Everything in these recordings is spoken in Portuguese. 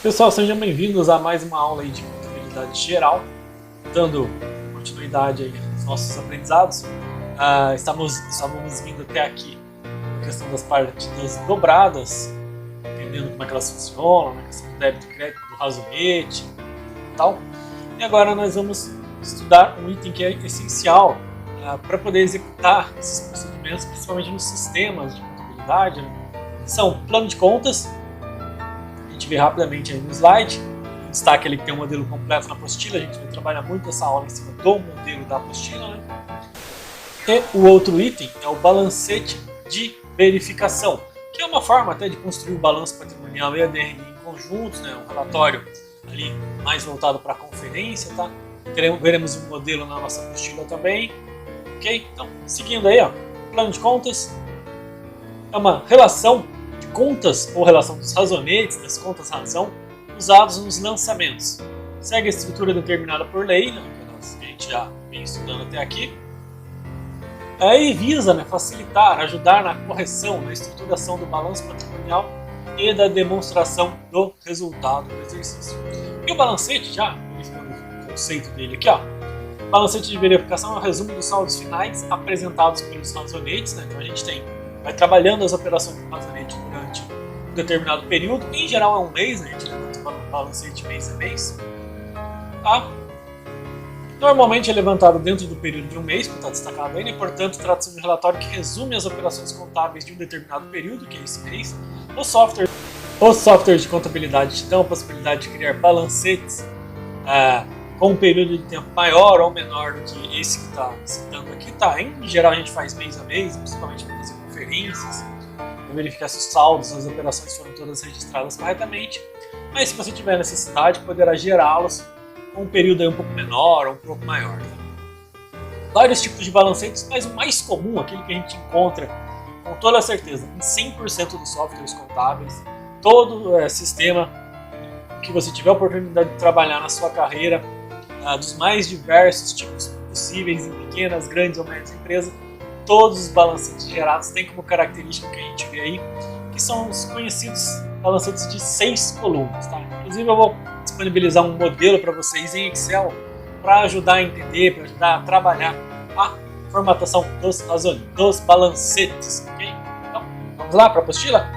Pessoal, sejam bem-vindos a mais uma aula aí de contabilidade geral, dando continuidade aí aos nossos aprendizados. Estávamos vindo até aqui a questão das partidas dobradas, entendendo como é que elas funcionam, a questão do débito e crédito, do razonete e tal. E agora nós vamos estudar um item que é essencial para poder executar esses procedimentos, principalmente nos sistemas de contabilidade, né? São plano de contas. A gente vê rapidamente aí no slide, um destaque ali que tem um modelo completo na apostila. A gente vai trabalhar muito essa aula em cima do modelo da apostila, né? E o outro item é o balancete de verificação, que é uma forma até de construir o balanço patrimonial e a DRE em conjuntos, né? Um relatório ali mais voltado para a conferência, tá? Veremos um modelo na nossa apostila também, ok? Então, seguindo aí, ó, plano de contas é uma relação de contas ou relação dos razonetes, das contas razão, usados nos lançamentos. Segue a estrutura determinada por lei, né, que a gente já vem estudando até aqui. E visa, né, facilitar, ajudar na correção, na estruturação do balanço patrimonial e da demonstração do resultado do exercício. E o balancete, já verificando o conceito dele aqui, ó. O balancete de verificação é o resumo dos saldos finais apresentados pelos razonetes, né? Então a gente vai trabalhando as operações do razonete durante um determinado período, em geral é um mês, né? A gente levanta o balancete mês a mês. Tá? Normalmente é levantado dentro do período de um mês, como está destacado aí, né? Portanto, trata-se de um relatório que resume as operações contábeis de um determinado período, que é esse mês. Os softwares de contabilidade te dão a possibilidade de criar balancetes com um período de tempo maior ou menor do que esse que está citando aqui. Tá? Em geral, a gente faz mês a mês, principalmente para fazer conferências, para verificar se os saldos, as operações foram todas registradas corretamente. Mas se você tiver necessidade, poderá gerá-los com um período aí um pouco menor ou um pouco maior. Tá? Vários tipos de balancetes, mas o mais comum, aquele que a gente encontra com toda certeza em 100% dos softwares contábeis, todo sistema que você tiver a oportunidade de trabalhar na sua carreira, dos mais diversos tipos possíveis em pequenas, grandes ou médias empresas, todos os balancetes gerados têm como característica que a gente vê aí, que são os conhecidos balancetes de 6 colunas. Tá? Inclusive eu vou disponibilizar um modelo para vocês em Excel para ajudar a entender, para ajudar a trabalhar a formatação dos balancetes. Okay? Então, vamos lá para a apostila?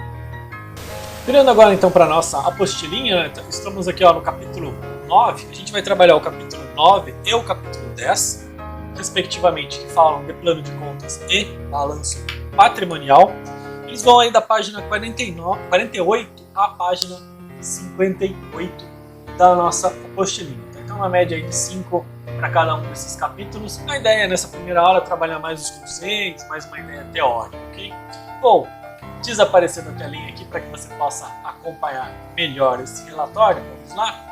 Virando agora então para a nossa apostilinha, né? Estamos aqui no capítulo 9, a gente vai trabalhar o capítulo 9 e o capítulo 10, respectivamente, que falam de plano de contas e balanço patrimonial. Eles vão aí da página 48 à página 58 da nossa apostilinha. Então, uma média aí de 5 para cada um desses capítulos. A ideia nessa primeira aula é trabalhar mais os conceitos, mais uma ideia teórica, ok? Bom, desaparecer da telinha aqui para que você possa acompanhar melhor esse relatório. Vamos lá?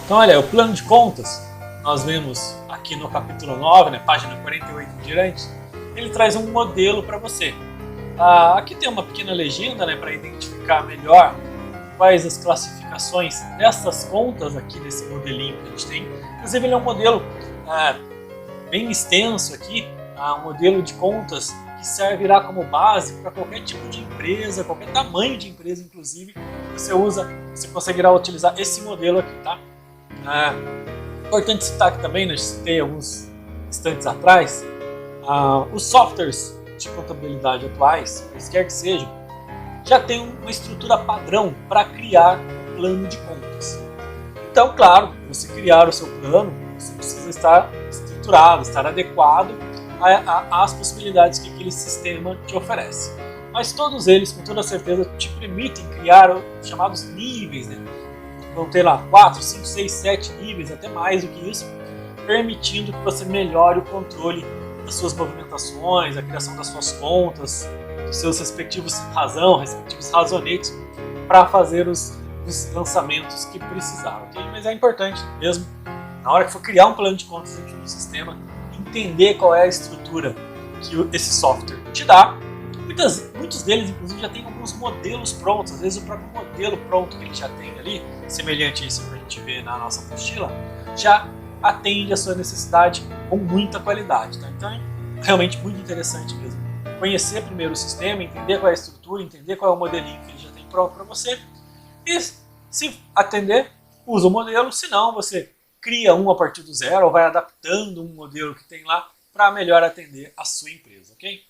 Então, olha, o plano de contas, nós vemos aqui no capítulo 9, né, página 48 em diante, ele traz um modelo para você. Aqui tem uma pequena legenda, né, para identificar melhor quais as classificações dessas contas aqui nesse modelinho que a gente tem. Inclusive, ele é um modelo bem extenso aqui, um modelo de contas que servirá como base para qualquer tipo de empresa, qualquer tamanho de empresa, inclusive, você conseguirá utilizar esse modelo aqui, tá? Importante citar que também, né, citei alguns instantes atrás, os softwares de contabilidade atuais, quer que sejam, já tem uma estrutura padrão para criar um plano de contas. Então, claro, para você criar o seu plano, você precisa estar estruturado, estar adequado às possibilidades que aquele sistema te oferece. Mas todos eles, com toda certeza, te permitem criar os chamados níveis, né? Vão ter lá 4, 5, 6, 7 níveis, até mais do que isso, permitindo que você melhore o controle das suas movimentações, a criação das suas contas, dos seus respectivos razonetes, para fazer os lançamentos que precisar, ok? Mas é importante mesmo, na hora que for criar um plano de contas dentro do sistema, entender qual é a estrutura que esse software te dá. Muitos deles, inclusive, já tem alguns modelos prontos. Às vezes o próprio modelo pronto que ele já tem ali, semelhante a isso que a gente vê na nossa apostila, já atende a sua necessidade com muita qualidade. Tá? Então é realmente muito interessante mesmo conhecer primeiro o sistema, entender qual é a estrutura, entender qual é o modelinho que ele já tem pronto para você e Se atender, usa o modelo, se não, você cria um a partir do zero ou vai adaptando um modelo que tem lá para melhor atender a sua empresa, ok?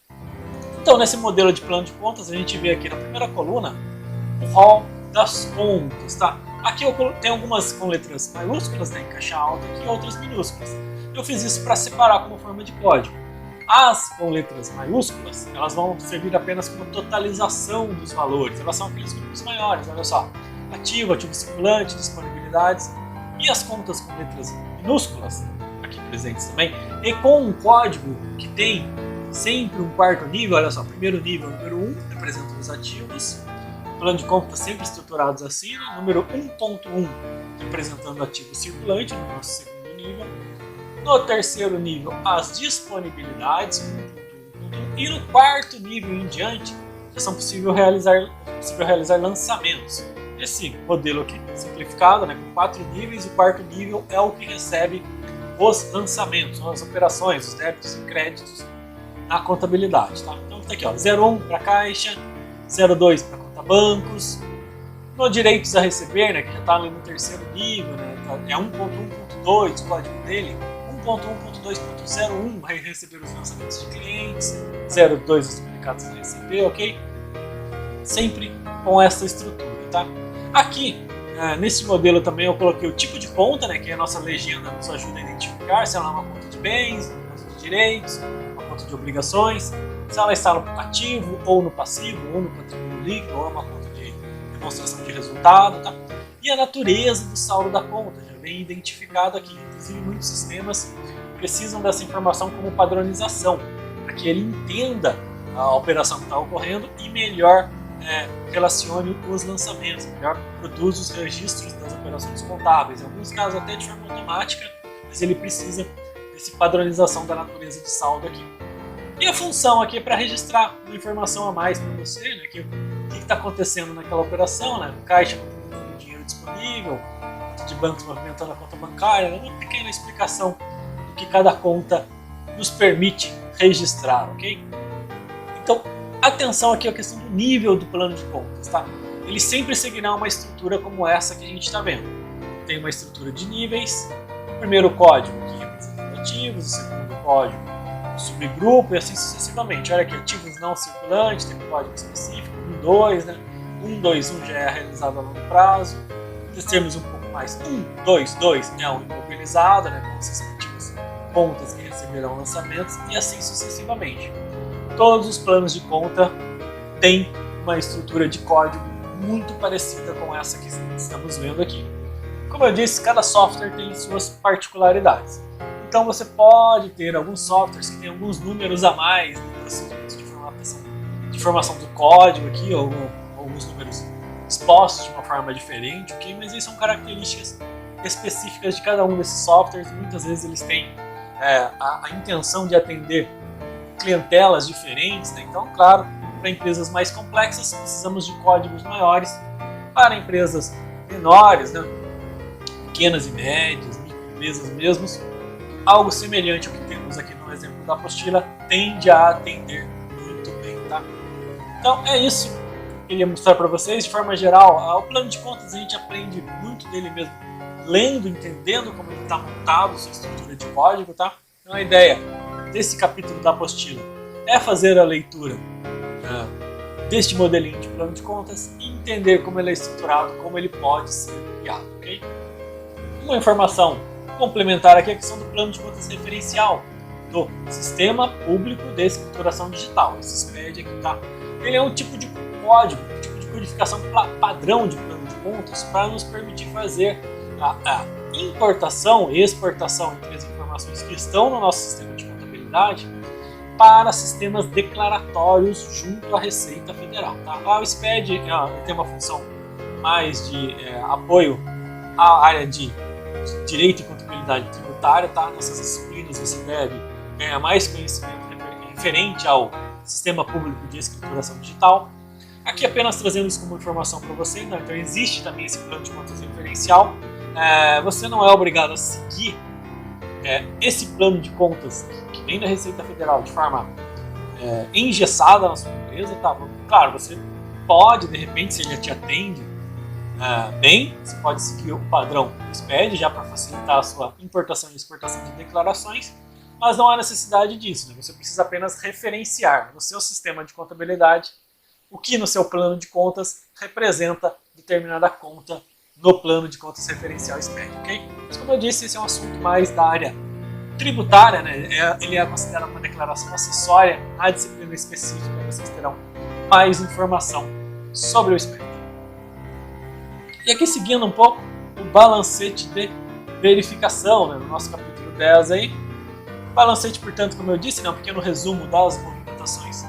Então, nesse modelo de plano de contas, a gente vê aqui na primeira coluna o rol das contas, tá? Aqui eu tenho algumas com letras maiúsculas, né, em caixa alta, aqui, e outras minúsculas. Eu fiz isso para separar como forma de código. As com letras maiúsculas, elas vão servir apenas como totalização dos valores. Elas são aqueles grupos maiores, olha só. Ativo, ativo circulante, disponibilidades. E as contas com letras minúsculas, aqui presentes também, e com um código que tem sempre um quarto nível, olha só, primeiro nível, número 1, representa os ativos. Plano de contas sempre estruturados assim, né? Número 1.1 representando ativo circulante no nosso segundo nível. No terceiro nível, as disponibilidades, 1.1. E no quarto nível em diante, já são possível realizar lançamentos. Esse modelo aqui, simplificado, né, com 4 níveis, o quarto nível é o que recebe os lançamentos, as operações, os débitos e créditos na contabilidade. Tá? Então está aqui, 01 para caixa, 02 para conta bancos. No direitos a receber, né, que já está ali no terceiro nível, né, é 1.1.2 o código dele. 1.1.2.01 vai receber os lançamentos de clientes, 02 os duplicados a receber, ok? Sempre com essa estrutura, tá? Aqui, nesse modelo também eu coloquei o tipo de conta, né, que a nossa legenda nos ajuda a identificar se ela é uma conta de bens, uma conta de direitos, uma conta de obrigações, se ela está no ativo ou no passivo, ou no patrimônio líquido, ou é uma conta de demonstração de resultado, tá? E a natureza do saldo da conta já vem identificado aqui. Inclusive, muitos sistemas precisam dessa informação como padronização, para que ele entenda a operação que está ocorrendo e melhor relacione os lançamentos, melhor produza os registros das operações contábeis. Em alguns casos até de forma automática, mas ele precisa dessa padronização da natureza de saldo aqui. E a função aqui é para registrar uma informação a mais para você, né, que o que está acontecendo naquela operação, né, caixa com dinheiro disponível, conta de bancos movimentando a conta bancária, uma pequena explicação do que cada conta nos permite registrar, ok? Então, atenção aqui à questão do nível do plano de contas, tá? Ele sempre seguirá uma estrutura como essa que a gente está vendo. Tem uma estrutura de níveis, o primeiro código que representa os ativos, o segundo código o subgrupo e assim sucessivamente. Olha aqui, ativos não circulantes, tem um código específico, 1, 2, né? 1, 2, 1 já é realizado a longo prazo. Descermos um pouco mais, 1, 2, 2 é um imobilizado, né? Com as respectivas contas que receberão lançamentos e assim sucessivamente. Todos os planos de conta têm uma estrutura de código muito parecida com essa que estamos vendo aqui. Como eu disse, cada software tem suas particularidades. Então você pode ter alguns softwares que têm alguns números a mais no procedimento de formação do código aqui, ou alguns números expostos de uma forma diferente, okay? Mas aí são características específicas de cada um desses softwares. Muitas vezes eles têm a intenção de atender clientelas diferentes, né? Então, claro, para empresas mais complexas precisamos de códigos maiores. Para empresas menores, né? Pequenas e médias, microempresas mesmo, algo semelhante ao que temos aqui no exemplo da apostila tende a atender muito bem, tá? Então é isso que eu queria mostrar para vocês. De forma geral, o plano de contas a gente aprende muito dele mesmo, lendo, entendendo como ele está montado, sua estrutura de código, tá? Então a ideia desse capítulo da apostila é fazer a leitura deste modelinho de plano de contas e entender como ele é estruturado, como ele pode ser criado, ok? Uma informação complementar aqui é a questão do plano de contas referencial do Sistema Público de Escrituração Digital, esse SPED aqui, tá? Ele é um tipo de código, um tipo de codificação padrão de plano de contas para nos permitir fazer a importação e exportação entre as informações que estão no nosso sistema de contabilidade para sistemas declaratórios junto à Receita Federal, tá? O SPED tem uma função mais de apoio à área de Direito e Contabilidade Tributária, tá? Nessas disciplinas você deve ganhar mais conhecimento referente ao Sistema Público de Escrituração Digital. Aqui apenas trazendo isso como informação para você, né? Então existe também esse plano de contas referencial. Você não é obrigado a seguir esse plano de contas que vem da Receita Federal de forma engessada na sua empresa, tá? Claro, você pode, de repente, se ele te atende, bem, você pode seguir o padrão do SPED já para facilitar a sua importação e exportação de declarações, mas não há necessidade disso, né? Você precisa apenas referenciar no seu sistema de contabilidade o que no seu plano de contas representa determinada conta no plano de contas referencial SPED, ok? Mas como eu disse, esse é um assunto mais da área tributária, né? Ele é considerado uma declaração acessória à disciplina específica, vocês terão mais informação sobre o SPED. E aqui seguindo um pouco o balancete de verificação, né? No nosso capítulo 10 aí. Balancete, portanto, como eu disse, é um pequeno resumo das movimentações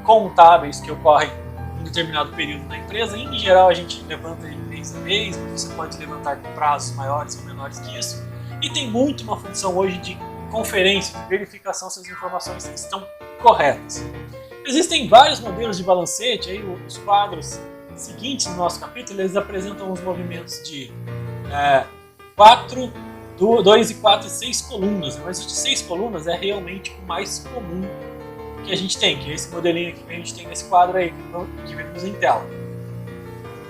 contábeis que ocorrem em determinado período na empresa. Em geral, a gente levanta em mês a mês, mas você pode levantar com prazos maiores ou menores que isso. E tem muito uma função hoje de conferência, de verificação se as informações estão corretas. Existem vários modelos de balancete, aí os quadros seguintes no nosso capítulo, eles apresentam os movimentos de 2 e 4 e 6 colunas, mas o de 6 colunas é realmente o mais comum que a gente tem, que é esse modelinho aqui que a gente tem nesse quadro aí, que vemos em tela.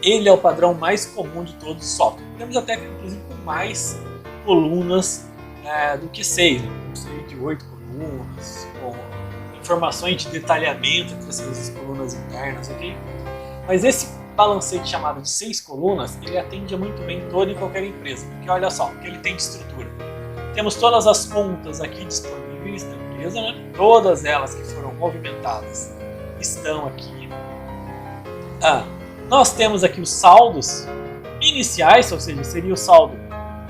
Ele é o padrão mais comum de todos os softwares. Temos até, inclusive, com mais colunas do que 6, né? De 8 colunas, com informações de detalhamento entre essas colunas internas, ok? Mas esse balancete chamado de 6 colunas, ele atende muito bem toda e qualquer empresa, porque olha só, o que ele tem de estrutura. Temos todas as contas aqui disponíveis na empresa, né? Todas elas que foram movimentadas estão aqui. Nós temos aqui os saldos iniciais, ou seja, seria o saldo,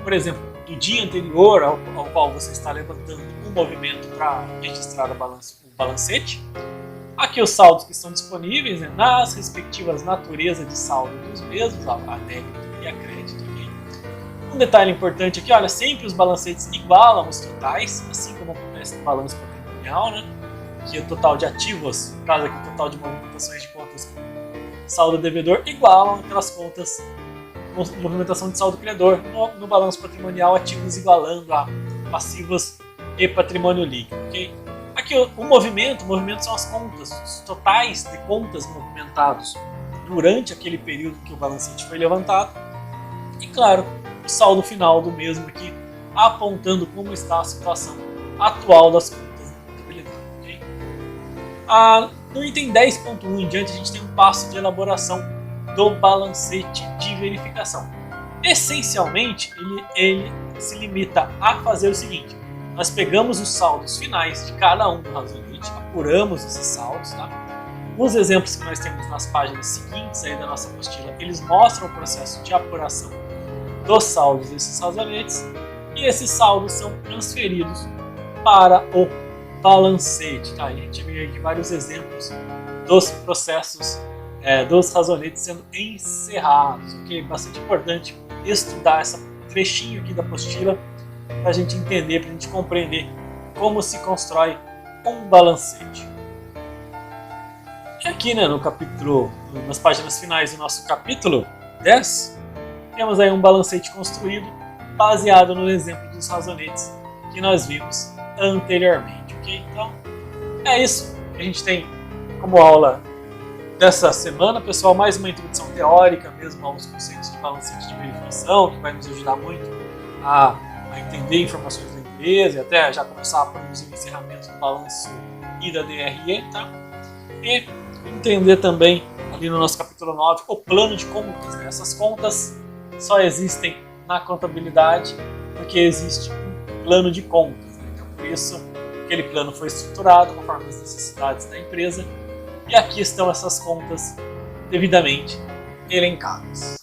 por exemplo, do dia anterior ao qual você está levantando um movimento para registrar o balancete. Aqui os saldos que estão disponíveis, né, nas respectivas naturezas de saldo dos mesmos, a débito e a crédito. Okay? Um detalhe importante aqui, olha, sempre os balancetes igualam os totais, assim como acontece no balanço patrimonial, né, que o total de ativos, no caso aqui o total de movimentações de contas com saldo devedor, igualam aquelas contas com movimentação de saldo credor. No balanço patrimonial, ativos igualando a passivos e patrimônio líquido. Okay? Aqui o movimento são as contas, os totais de contas movimentados durante aquele período que o balancete foi levantado. E claro, o saldo final do mesmo aqui, apontando como está a situação atual das contas da contabilidade. Okay? No item 10.1 em diante, a gente tem um passo de elaboração do balancete de verificação. Essencialmente, ele se limita a fazer o seguinte: nós pegamos os saldos finais de cada um do razonete, apuramos esses saldos, tá? Os exemplos que nós temos nas páginas seguintes aí da nossa apostila, eles mostram o processo de apuração dos saldos desses razonetes, e esses saldos são transferidos para o balancete, tá? A gente vê aqui vários exemplos dos processos dos razonetes sendo encerrados, ok? Bastante importante estudar esse trechinho aqui da apostila para a gente entender, para a gente compreender como se constrói um balancete. E aqui, né, no capítulo, nas páginas finais do nosso capítulo 10, temos aí um balancete construído baseado no exemplo dos razonetes que nós vimos anteriormente, ok? Então, é isso que a gente tem como aula dessa semana, pessoal. Mais uma introdução teórica mesmo aos conceitos de balancete de verificação, que vai nos ajudar muito a entender informações da empresa e até já começar a produzir o encerramento do balanço e da DRE, tá? E entender também, ali no nosso capítulo 9, o plano de contas, né? Essas contas só existem na contabilidade porque existe um plano de contas, né? Então, por isso, aquele plano foi estruturado conforme as necessidades da empresa, e aqui estão essas contas devidamente elencadas.